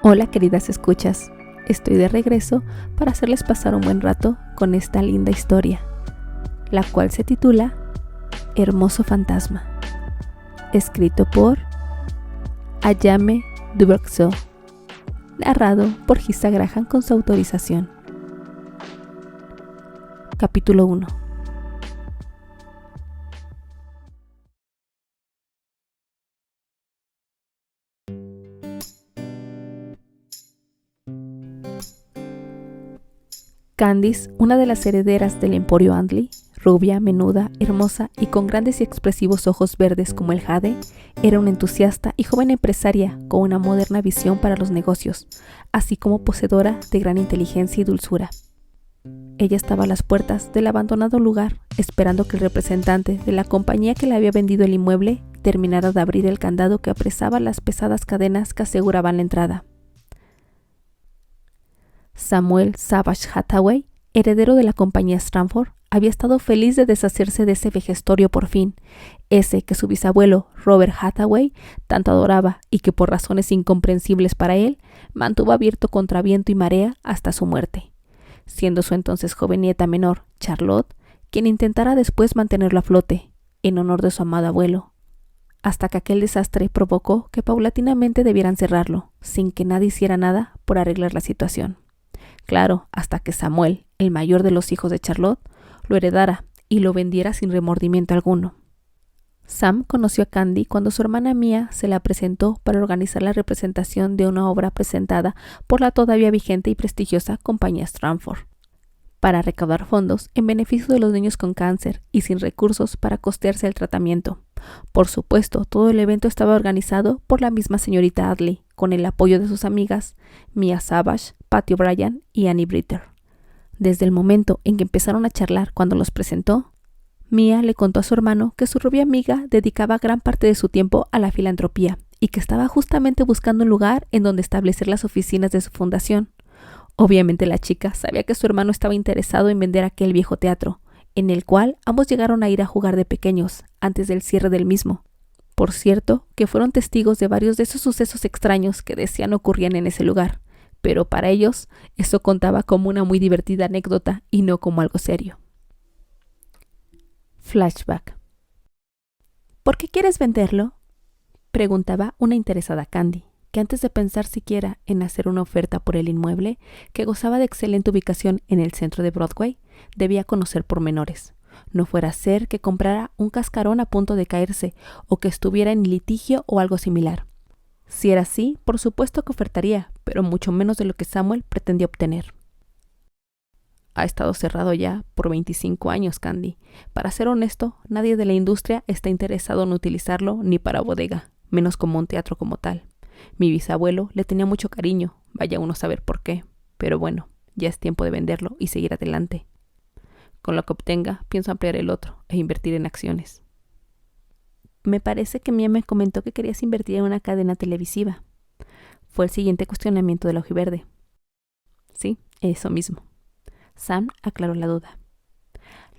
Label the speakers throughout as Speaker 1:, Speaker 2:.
Speaker 1: Hola queridas escuchas, estoy de regreso para hacerles pasar un buen rato con esta linda historia, la cual se titula Hermoso Fantasma, escrito por Ayame Duberxo, narrado por Gisa Graham con su autorización. Capítulo 1. Candice, una de las herederas del Emporio Andley, rubia, menuda, hermosa y con grandes y expresivos ojos verdes como el jade, era una entusiasta y joven empresaria con una moderna visión para los negocios, así como poseedora de gran inteligencia y dulzura. Ella estaba a las puertas del abandonado lugar, esperando que el representante de la compañía que le había vendido el inmueble terminara de abrir el candado que apresaba las pesadas cadenas que aseguraban la entrada. Samuel Savage Hathaway, heredero de la compañía Stratford, había estado feliz de deshacerse de ese vejestorio por fin, ese que su bisabuelo Robert Hathaway tanto adoraba y que por razones incomprensibles para él mantuvo abierto contra viento y marea hasta su muerte, siendo su entonces joven nieta menor, Charlotte, quien intentara después mantenerlo a flote, en honor de su amado abuelo, hasta que aquel desastre provocó que paulatinamente debieran cerrarlo, sin que nadie hiciera nada por arreglar la situación. Claro, hasta que Samuel, el mayor de los hijos de Charlotte, lo heredara y lo vendiera sin remordimiento alguno. Sam conoció a Candy cuando su hermana Mia se la presentó para organizar la representación de una obra presentada por la todavía vigente y prestigiosa compañía Stratford, para recaudar fondos en beneficio de los niños con cáncer y sin recursos para costearse el tratamiento. Por supuesto, todo el evento estaba organizado por la misma señorita Adley, con el apoyo de sus amigas Mia Savage, Patty O'Brien y Annie Britter. Desde el momento en que empezaron a charlar cuando los presentó, Mia le contó a su hermano que su rubia amiga dedicaba gran parte de su tiempo a la filantropía y que estaba justamente buscando un lugar en donde establecer las oficinas de su fundación. Obviamente la chica sabía que su hermano estaba interesado en vender aquel viejo teatro, en el cual ambos llegaron a ir a jugar de pequeños, antes del cierre del mismo. Por cierto, que fueron testigos de varios de esos sucesos extraños que decían ocurrían en ese lugar, pero para ellos eso contaba como una muy divertida anécdota y no como algo serio. Flashback. ¿Por qué quieres venderlo?, preguntaba una interesada Candy, que antes de pensar siquiera en hacer una oferta por el inmueble, que gozaba de excelente ubicación en el centro de Broadway, debía conocer pormenores. No fuera a ser que comprara un cascarón a punto de caerse o que estuviera en litigio o algo similar. Si era así, por supuesto que ofertaría, pero mucho menos de lo que Samuel pretendía obtener. Ha estado cerrado ya por 25 años, Candy. Para ser honesto, nadie de la industria está interesado en utilizarlo ni para bodega, menos como un teatro como tal. Mi bisabuelo le tenía mucho cariño, vaya uno a saber por qué, pero bueno, ya es tiempo de venderlo y seguir adelante. Con lo que obtenga, pienso ampliar el otro e invertir en acciones. Me parece que Mia me comentó que querías invertir en una cadena televisiva. Fue el siguiente cuestionamiento del ojiverde. Sí, eso mismo. Sam aclaró la duda.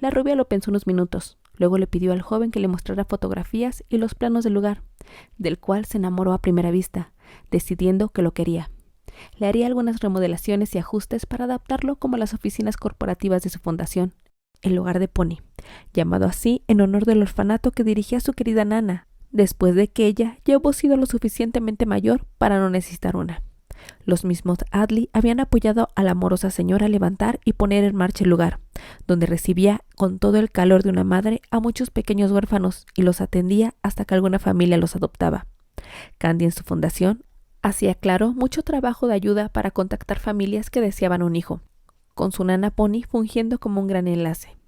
Speaker 1: La rubia lo pensó unos minutos. Luego le pidió al joven que le mostrara fotografías y los planos del lugar, del cual se enamoró a primera vista, decidiendo que lo quería. Le haría algunas remodelaciones y ajustes para adaptarlo como las oficinas corporativas de su fundación, el hogar de Pony, llamado así en honor del orfanato que dirigía su querida nana, después de que ella ya hubo sido lo suficientemente mayor para no necesitar una. Los mismos Adley habían apoyado a la amorosa señora a levantar y poner en marcha el lugar, donde recibía con todo el calor de una madre a muchos pequeños huérfanos y los atendía hasta que alguna familia los adoptaba. Candy en su fundación hacía, claro, mucho trabajo de ayuda para contactar familias que deseaban un hijo, con su nana Pony fungiendo como un gran enlace.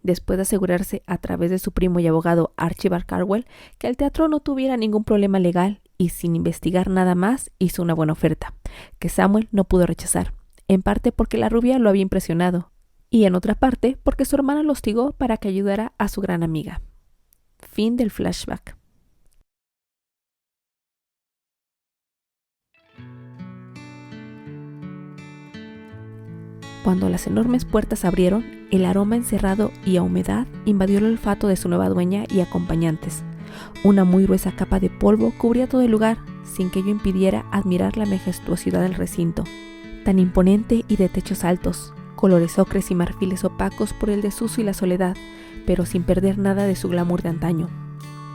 Speaker 1: Después de asegurarse a través de su primo y abogado Archibald Carwell que el teatro no tuviera ningún problema legal y sin investigar nada más hizo una buena oferta, que Samuel no pudo rechazar, en parte porque la rubia lo había impresionado y en otra parte porque su hermana lo hostigó para que ayudara a su gran amiga. Fin del flashback. Cuando las enormes puertas abrieron, el aroma encerrado y a humedad invadió el olfato de su nueva dueña y acompañantes. Una muy gruesa capa de polvo cubría todo el lugar, sin que ello impidiera admirar la majestuosidad del recinto, tan imponente y de techos altos, colores ocres y marfiles opacos por el desuso y la soledad, pero sin perder nada de su glamour de antaño.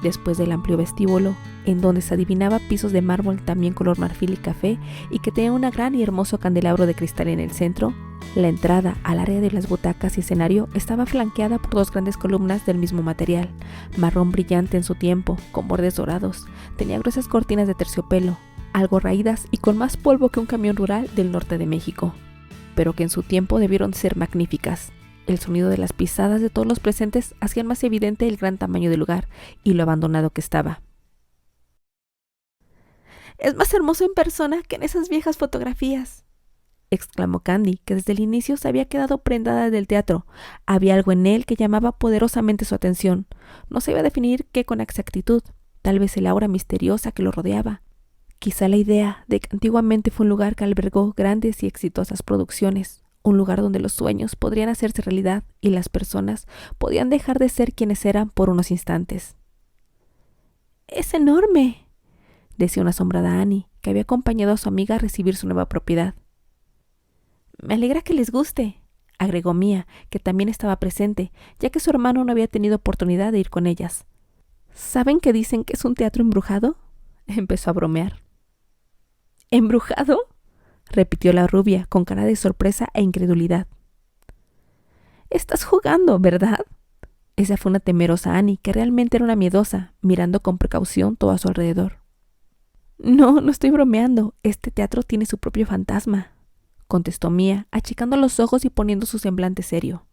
Speaker 1: Después del amplio vestíbulo, en donde se adivinaba pisos de mármol también color marfil y café y que tenía un gran y hermoso candelabro de cristal en el centro, la entrada al área de las butacas y escenario estaba flanqueada por 2 grandes columnas del mismo material, marrón brillante en su tiempo, con bordes dorados. Tenía gruesas cortinas de terciopelo, algo raídas y con más polvo que un camión rural del norte de México, pero que en su tiempo debieron ser magníficas. El sonido de las pisadas de todos los presentes hacían más evidente el gran tamaño del lugar y lo abandonado que estaba. «Es más hermoso en persona que en esas viejas fotografías», exclamó Candy, que desde el inicio se había quedado prendada del teatro. Había algo en él que llamaba poderosamente su atención. No sabía definir qué con exactitud, tal vez el aura misteriosa que lo rodeaba. Quizá la idea de que antiguamente fue un lugar que albergó grandes y exitosas producciones, un lugar donde los sueños podrían hacerse realidad y las personas podían dejar de ser quienes eran por unos instantes. «Es enorme», decía una asombrada Annie, que había acompañado a su amiga a recibir su nueva propiedad. «Me alegra que les guste», agregó Mia, que también estaba presente, ya que su hermano no había tenido oportunidad de ir con ellas. «¿Saben que dicen que es un teatro embrujado?», empezó a bromear. «¿Embrujado?», repitió la rubia con cara de sorpresa e incredulidad. «Estás jugando, ¿verdad?». Esa fue una temerosa Annie, que realmente era una miedosa, mirando con precaución todo a su alrededor. «No, no estoy bromeando. Este teatro tiene su propio fantasma», contestó Mia, achicando los ojos y poniendo su semblante serio.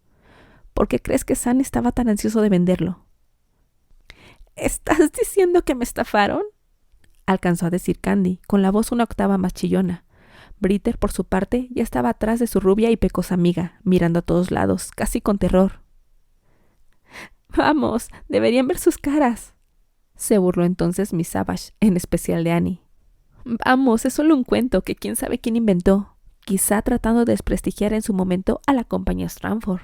Speaker 1: «¿Por qué crees que Sam estaba tan ansioso de venderlo?». «¿Estás diciendo que me estafaron?», alcanzó a decir Candy, con la voz una octava más chillona. Britter, por su parte, ya estaba atrás de su rubia y pecosa amiga, mirando a todos lados, casi con terror. «Vamos, deberían ver sus caras», se burló entonces Miss Savage, en especial de Annie. «Vamos, es solo un cuento que quién sabe quién inventó, quizá tratando de desprestigiar en su momento a la compañía Stratford».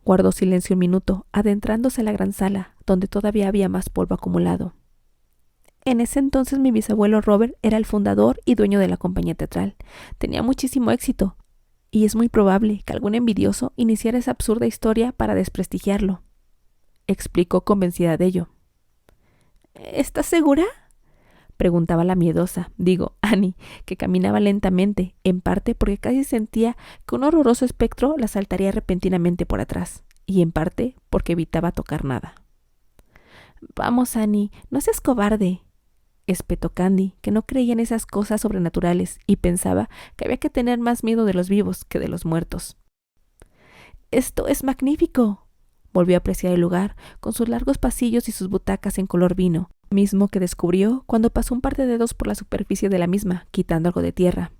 Speaker 1: Guardó silencio un minuto, adentrándose a la gran sala, donde todavía había más polvo acumulado. «En ese entonces mi bisabuelo Robert era el fundador y dueño de la compañía teatral. Tenía muchísimo éxito, y es muy probable que algún envidioso iniciara esa absurda historia para desprestigiarlo», explicó convencida de ello. «¿Estás segura?», preguntaba la miedosa, Annie, que caminaba lentamente, en parte porque casi sentía que un horroroso espectro la saltaría repentinamente por atrás, y en parte porque evitaba tocar nada. «Vamos, Annie, no seas cobarde», espetó Candy, que no creía en esas cosas sobrenaturales y pensaba que había que tener más miedo de los vivos que de los muertos. «Esto es magnífico», volvió a apreciar el lugar, con sus largos pasillos y sus butacas en color vino, mismo que descubrió cuando pasó un par de dedos por la superficie de la misma, quitando algo de tierra.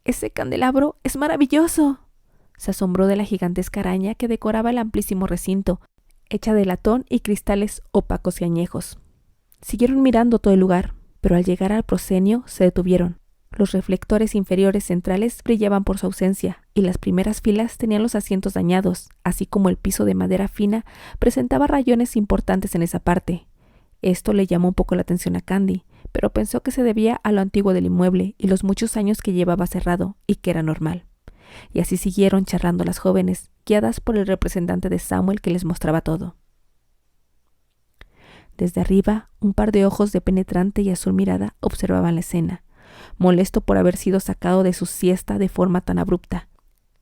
Speaker 1: «Ese candelabro es maravilloso», se asombró de la gigantesca araña que decoraba el amplísimo recinto, hecha de latón y cristales opacos y añejos. Siguieron mirando todo el lugar, pero al llegar al proscenio se detuvieron. Los reflectores inferiores centrales brillaban por su ausencia, y las primeras filas tenían los asientos dañados, así como el piso de madera fina presentaba rayones importantes en esa parte. Esto le llamó un poco la atención a Candy, pero pensó que se debía a lo antiguo del inmueble y los muchos años que llevaba cerrado, y que era normal. Y así siguieron charlando las jóvenes, guiadas por el representante de Samuel que les mostraba todo. Desde arriba, un par de ojos de penetrante y azul mirada observaban la escena, molesto por haber sido sacado de su siesta de forma tan abrupta.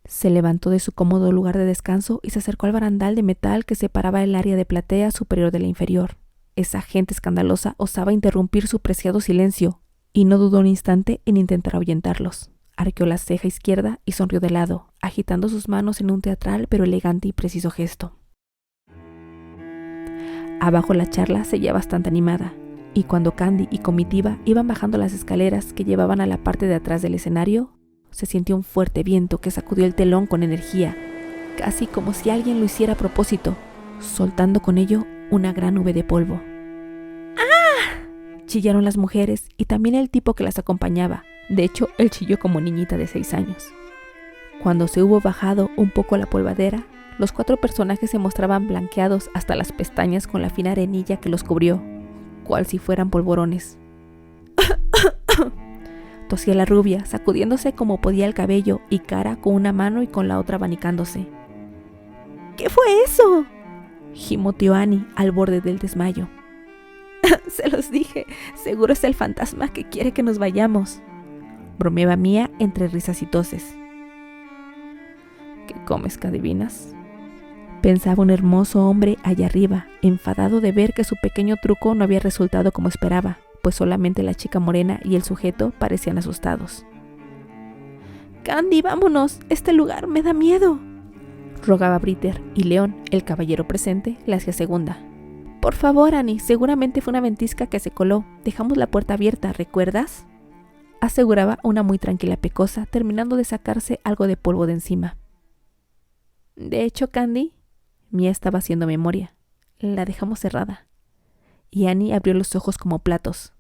Speaker 1: Se levantó de su cómodo lugar de descanso y se acercó al barandal de metal que separaba el área de platea superior de la inferior. Esa gente escandalosa osaba interrumpir su preciado silencio, y no dudó un instante en intentar ahuyentarlos. Arqueó la ceja izquierda y sonrió de lado, agitando sus manos en un teatral pero elegante y preciso gesto. Abajo la charla seguía bastante animada, y cuando Candy y comitiva iban bajando las escaleras que llevaban a la parte de atrás del escenario, se sintió un fuerte viento que sacudió el telón con energía, casi como si alguien lo hiciera a propósito, soltando con ello una gran nube de polvo. ¡Ah!, chillaron las mujeres y también el tipo que las acompañaba. De hecho, él chilló como niñita de 6 años. Cuando se hubo bajado un poco la polvadera, los 4 personajes se mostraban blanqueados hasta las pestañas con la fina arenilla que los cubrió, cual si fueran polvorones. Tosía la rubia, sacudiéndose como podía el cabello y cara con una mano y con la otra abanicándose. ¿Qué fue eso?, gimoteó Annie al borde del desmayo. Se los dije, seguro es el fantasma que quiere que nos vayamos, bromeaba Mía entre risas y toses. ¿Qué comes, que adivinas?, pensaba un hermoso hombre allá arriba, enfadado de ver que su pequeño truco no había resultado como esperaba, pues solamente la chica morena y el sujeto parecían asustados. Candy, vámonos, este lugar me da miedo, rogaba Britter, y León, el caballero presente, le hacía segunda. Por favor, Annie, seguramente fue una ventisca que se coló. Dejamos la puerta abierta, ¿recuerdas?, aseguraba una muy tranquila pecosa, terminando de sacarse algo de polvo de encima. De hecho, Candy, Mía estaba haciendo memoria. La dejamos cerrada. Y Annie abrió los ojos como platos.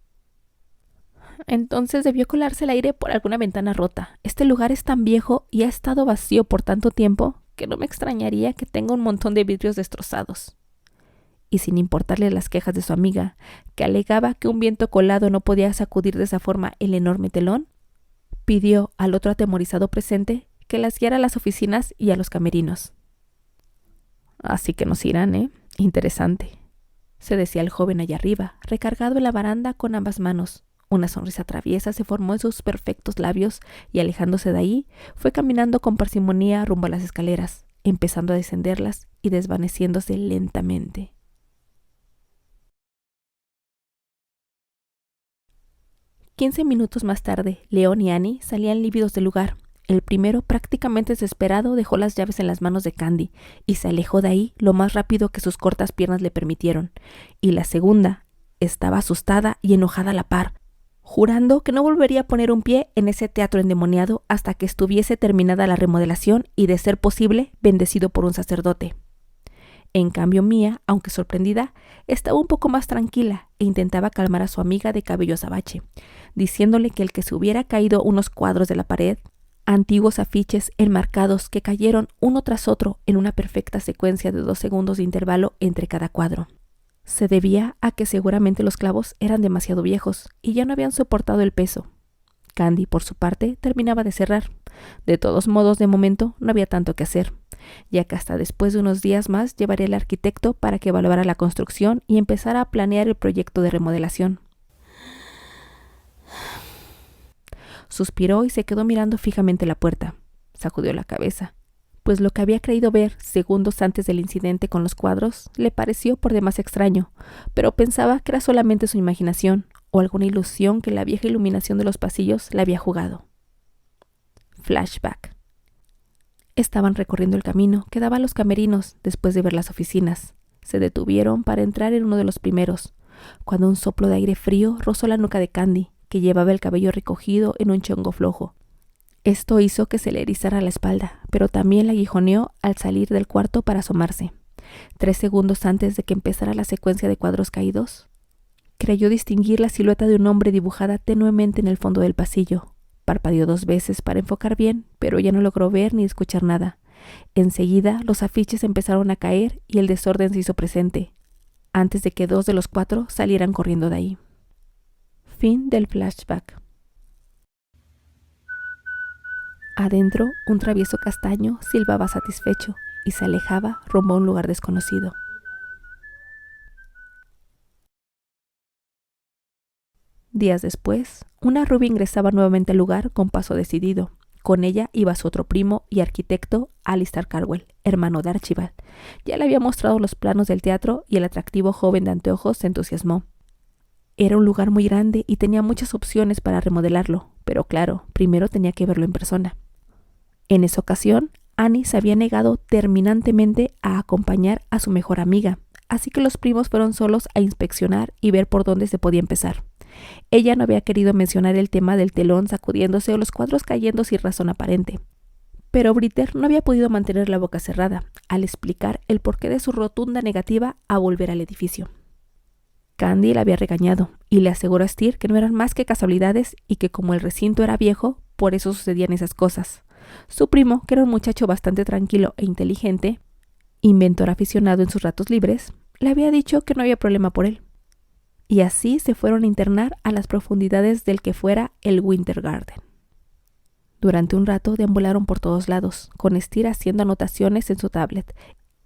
Speaker 1: Entonces debió colarse el aire por alguna ventana rota. Este lugar es tan viejo y ha estado vacío por tanto tiempo que no me extrañaría que tenga un montón de vidrios destrozados. Y sin importarle las quejas de su amiga, que alegaba que un viento colado no podía sacudir de esa forma el enorme telón, pidió al otro atemorizado presente que las guiara a las oficinas y a los camerinos. Así que nos irán, ¿eh? Interesante, se decía el joven allá arriba, recargado en la baranda con ambas manos. Una sonrisa traviesa se formó en sus perfectos labios y, alejándose de ahí, fue caminando con parsimonia rumbo a las escaleras, empezando a descenderlas y desvaneciéndose lentamente. «15 minutos más tarde, León y Annie salían lívidos del lugar. El primero, prácticamente desesperado, dejó las llaves en las manos de Candy y se alejó de ahí lo más rápido que sus cortas piernas le permitieron. Y la segunda estaba asustada y enojada a la par, jurando que no volvería a poner un pie en ese teatro endemoniado hasta que estuviese terminada la remodelación y, de ser posible, bendecido por un sacerdote. En cambio, Mía, aunque sorprendida, estaba un poco más tranquila e intentaba calmar a su amiga de cabello azabache, diciéndole que el que se hubiera caído unos cuadros de la pared, antiguos afiches enmarcados que cayeron uno tras otro en una perfecta secuencia de 2 segundos de intervalo entre cada cuadro, se debía a que seguramente los clavos eran demasiado viejos y ya no habían soportado el peso. Candy, por su parte, terminaba de cerrar. De todos modos, de momento, no había tanto que hacer, ya que hasta después de unos días más llevaría al arquitecto para que evaluara la construcción y empezara a planear el proyecto de remodelación. Suspiró y se quedó mirando fijamente la puerta. Sacudió la cabeza, pues lo que había creído ver segundos antes del incidente con los cuadros le pareció por demás extraño, pero pensaba que era solamente su imaginación o alguna ilusión que la vieja iluminación de los pasillos le había jugado. Flashback. Estaban recorriendo el camino que daba a los camerinos después de ver las oficinas. Se detuvieron para entrar en uno de los primeros, cuando un soplo de aire frío rozó la nuca de Candy, que llevaba el cabello recogido en un chongo flojo. Esto hizo que se le erizara la espalda, pero también la aguijoneó al salir del cuarto para asomarse. 3 segundos antes de que empezara la secuencia de cuadros caídos, creyó distinguir la silueta de un hombre dibujada tenuemente en el fondo del pasillo. Parpadeó 2 veces para enfocar bien, pero ya no logró ver ni escuchar nada. Enseguida, los afiches empezaron a caer y el desorden se hizo presente, antes de que 2 de los 4 salieran corriendo de ahí. Fin del flashback. Adentro, un travieso castaño silbaba satisfecho y se alejaba rumbo a un lugar desconocido. Días después, una rubia ingresaba nuevamente al lugar con paso decidido. Con ella iba su otro primo y arquitecto, Alistair Carwell, hermano de Archibald. Ya le había mostrado los planos del teatro y el atractivo joven de anteojos se entusiasmó. Era un lugar muy grande y tenía muchas opciones para remodelarlo, pero claro, primero tenía que verlo en persona. En esa ocasión, Annie se había negado terminantemente a acompañar a su mejor amiga, así que los primos fueron solos a inspeccionar y ver por dónde se podía empezar. Ella no había querido mencionar el tema del telón sacudiéndose o los cuadros cayendo sin razón aparente, pero Britter no había podido mantener la boca cerrada al explicar el porqué de su rotunda negativa a volver al edificio. Candy la había regañado y le aseguró a Steer que no eran más que casualidades y que como el recinto era viejo, por eso sucedían esas cosas. Su primo, que era un muchacho bastante tranquilo e inteligente, inventor aficionado en sus ratos libres, le había dicho que no había problema por él. y así se fueron a internar a las profundidades del que fuera el Winter Garden. Durante un rato deambularon por todos lados, con Steer haciendo anotaciones en su tablet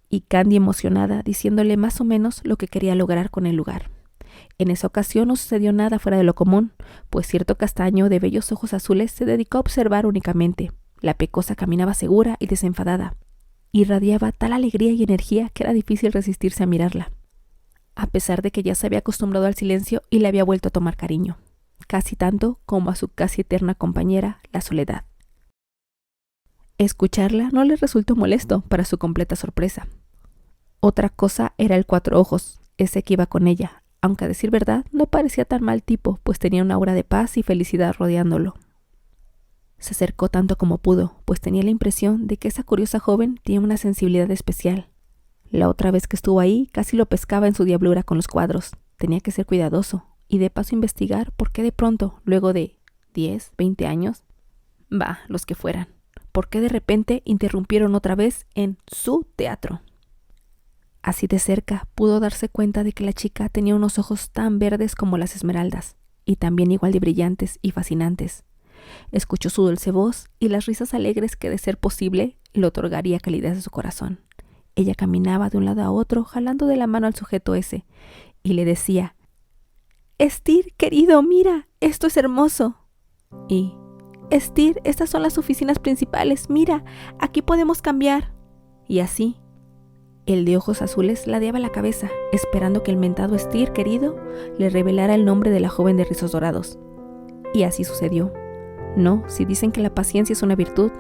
Speaker 1: y Candy emocionada diciéndole más o menos lo que quería lograr con el lugar. En esa ocasión no sucedió nada fuera de lo común, pues cierto castaño de bellos ojos azules se dedicó a observar únicamente. La pecosa caminaba segura y desenfadada. Irradiaba tal alegría y energía que era difícil resistirse a mirarla, a pesar de que ya se había acostumbrado al silencio y le había vuelto a tomar cariño, casi tanto como a su casi eterna compañera, la soledad. Escucharla no le resultó molesto, para su completa sorpresa. Otra cosa era el cuatro ojos, ese que iba con ella, aunque a decir verdad no parecía tan mal tipo, pues tenía una aura de paz y felicidad rodeándolo. Se acercó tanto como pudo, pues tenía la impresión de que esa curiosa joven tenía una sensibilidad especial. La otra vez que estuvo ahí casi lo pescaba en su diablura con los cuadros. Tenía que ser cuidadoso y de paso investigar por qué de pronto, luego de 10, 20 años, los que fueran, por qué de repente interrumpieron otra vez en su teatro. Así de cerca pudo darse cuenta de que la chica tenía unos ojos tan verdes como las esmeraldas, y también igual de brillantes y fascinantes. Escuchó su dulce voz y las risas alegres que, de ser posible, le otorgaría calidez a su corazón. Ella caminaba de un lado a otro, jalando de la mano al sujeto ese, y le decía: «Steer, querido, mira, esto es hermoso». Y: «Steer, estas son las oficinas principales, mira, aquí podemos cambiar». Y así, el de ojos azules ladeaba la cabeza, esperando que el mentado Steer, querido, le revelara el nombre de la joven de rizos dorados. Y así sucedió. No, si dicen que la paciencia es una virtud,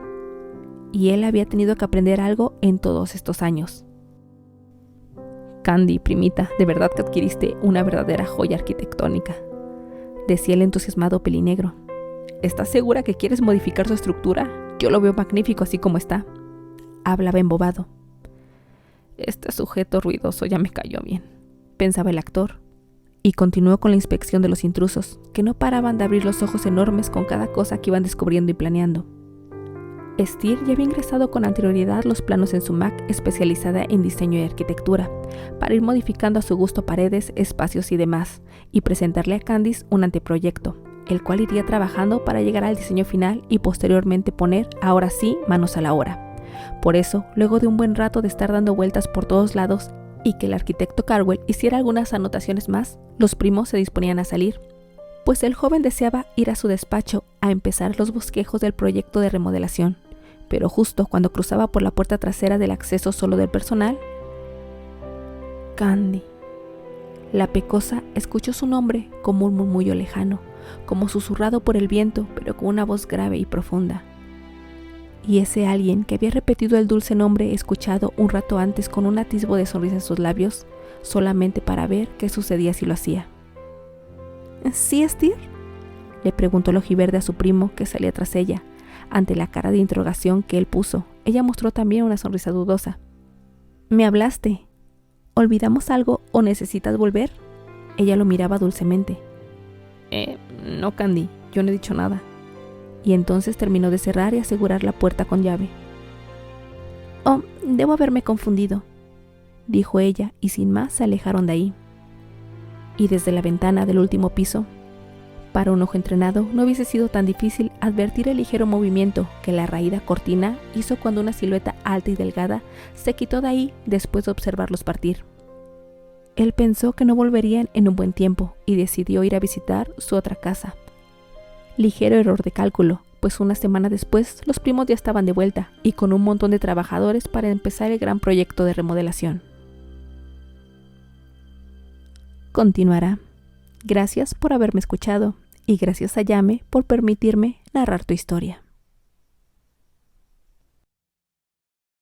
Speaker 1: y él había tenido que aprender algo en todos estos años. «Candy, primita, de verdad que adquiriste una verdadera joya arquitectónica», decía el entusiasmado pelinegro. «¿Estás segura que quieres modificar su estructura? Yo lo veo magnífico así como está». Hablaba embobado. «Este sujeto ruidoso ya me cayó bien», pensaba el actor, y continuó con la inspección de los intrusos, que no paraban de abrir los ojos enormes con cada cosa que iban descubriendo y planeando. Steer ya había ingresado con anterioridad los planos en su Mac especializada en diseño y arquitectura, para ir modificando a su gusto paredes, espacios y demás, y presentarle a Candice un anteproyecto, el cual iría trabajando para llegar al diseño final y posteriormente poner, ahora sí, manos a la obra. Por eso, luego de un buen rato de estar dando vueltas por todos lados y que el arquitecto Carwell hiciera algunas anotaciones más, los primos se disponían a salir, pues el joven deseaba ir a su despacho a empezar los bosquejos del proyecto de remodelación. Pero justo cuando cruzaba por la puerta trasera del acceso solo del personal, Candy. La pecosa escuchó su nombre como un murmullo lejano, como susurrado por el viento, pero con una voz grave y profunda. Y ese alguien que había repetido el dulce nombre escuchado un rato antes con un atisbo de sonrisa en sus labios, solamente para ver qué sucedía si lo hacía. «¿Sí, Steer?», le preguntó el ojiverde a su primo, que salía tras ella. Ante la cara de interrogación que él puso, ella mostró también una sonrisa dudosa. «¿Me hablaste? ¿Olvidamos algo o necesitas volver?». Ella lo miraba dulcemente. No, Candy, yo no he dicho nada». Y entonces terminó de cerrar y asegurar la puerta con llave. «Oh, debo haberme confundido», dijo ella, y sin más se alejaron de ahí. Y desde la ventana del último piso, para un ojo entrenado no hubiese sido tan difícil advertir el ligero movimiento que la raída cortina hizo cuando una silueta alta y delgada se quitó de ahí después de observarlos partir. Él pensó que no volverían en un buen tiempo y decidió ir a visitar su otra casa. Ligero error de cálculo, pues una semana después los primos ya estaban de vuelta y con un montón de trabajadores para empezar el gran proyecto de remodelación. Continuará. Gracias por haberme escuchado y gracias a Yame por permitirme narrar tu historia.